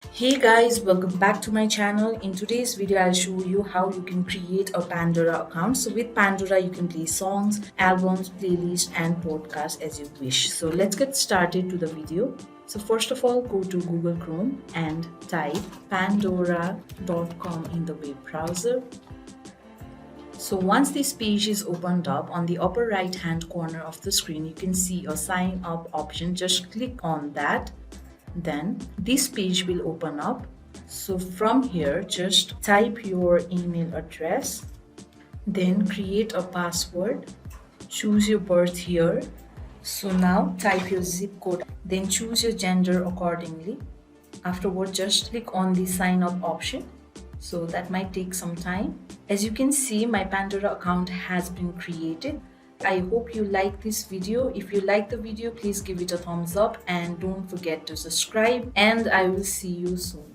Hey guys, welcome back to my channel. In today's video, I'll show you how you can create a Pandora account. So with Pandora, you can play songs, albums, playlists, and podcasts as you wish. So let's get started to the video. So first of all, go to Google Chrome and type pandora.com in the web browser. So once this page is opened up, on the upper right hand corner of the screen, you can see a sign up option. Just click on that. Then this page will open up. So from here, just type your email address, then create a password, choose your birth year. So now type your zip code, then choose your gender accordingly. Afterward, just click on the sign up option. So that might take some time. As you can see, my Pandora account has been created. I hope you like this video. If you like the video, please give it a thumbs up and don't forget to subscribe, and I will see you soon.